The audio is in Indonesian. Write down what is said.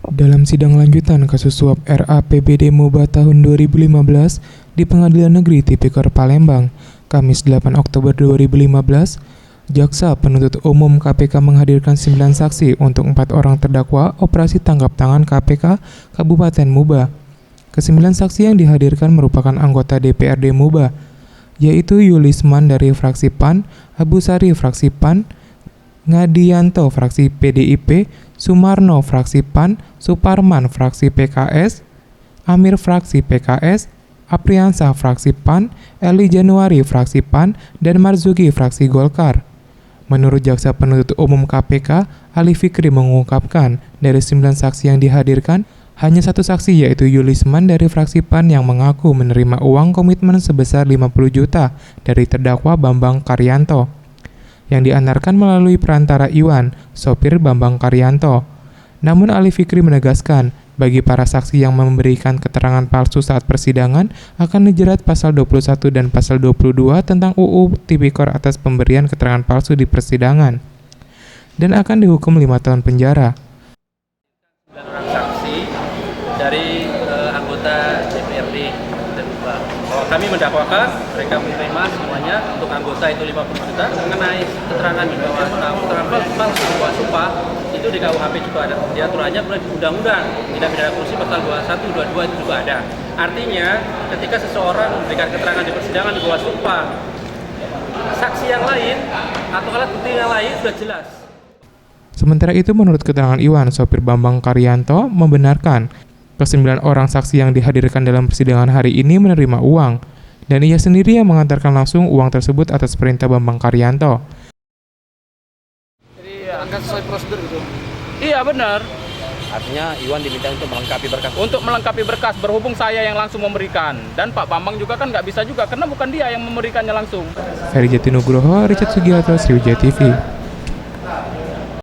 Dalam sidang lanjutan kasus suap RAPBD MUBA tahun 2015 di Pengadilan Negeri Tipikor Palembang, Kamis 8 Oktober 2015, Jaksa Penuntut Umum KPK menghadirkan 9 saksi untuk 4 orang terdakwa operasi tangkap tangan KPK Kabupaten MUBA. Kesembilan saksi yang dihadirkan merupakan anggota DPRD MUBA, yaitu Yulisman dari fraksi PAN, Abu Sari fraksi PAN, Ngadianto fraksi PDIP, Sumarno fraksi PAN, Suparman fraksi PKS, Amir fraksi PKS, Apriansah fraksi PAN, Eli Januari fraksi PAN, dan Marzuki fraksi Golkar. Menurut Jaksa Penuntut Umum KPK, Ali Fikri mengungkapkan dari 9 saksi yang dihadirkan, hanya satu saksi yaitu Yulisman dari fraksi PAN yang mengaku menerima uang komitmen sebesar 50 juta dari terdakwa Bambang Karyanto, yang diantarkan melalui perantara Iwan, sopir Bambang Karyanto. Namun Ali Fikri menegaskan, bagi para saksi yang memberikan keterangan palsu saat persidangan akan dijerat pasal 21 dan pasal 22 tentang UU Tipikor atas pemberian keterangan palsu di persidangan, dan akan dihukum 5 tahun penjara. 9 orang saksi dari anggota DPRD dan MUBA. Bahwa kami mendakwakan mereka menerima semuanya untuk anggota itu 50 juta mengenai keterangan di bawah keterangan palsu di bawah sumpah itu di KUHP juga ada. Diaturannya mulai di undang-undang tindak pidana korupsi pasal 21, 22 itu juga ada. Artinya ketika seseorang memberikan keterangan di persidangan di bawah sumpah, saksi yang lain atau alat bukti yang lain sudah jelas. Sementara itu, menurut keterangan Iwan, sopir Bambang Karyanto membenarkan ke-9 orang saksi yang dihadirkan dalam persidangan hari ini menerima uang, dan ia sendiri yang mengantarkan langsung uang tersebut atas perintah Bambang Karyanto. Jadi akan sesuai prosedur gitu? Iya benar. Artinya Iwan diminta untuk melengkapi berkas? Untuk melengkapi berkas, berhubung saya yang langsung memberikan. Dan Pak Bambang juga kan nggak bisa juga, karena bukan dia yang memberikannya langsung. Ferry Jatinugroho, Richard Sugiarto, Sriwijaya TV.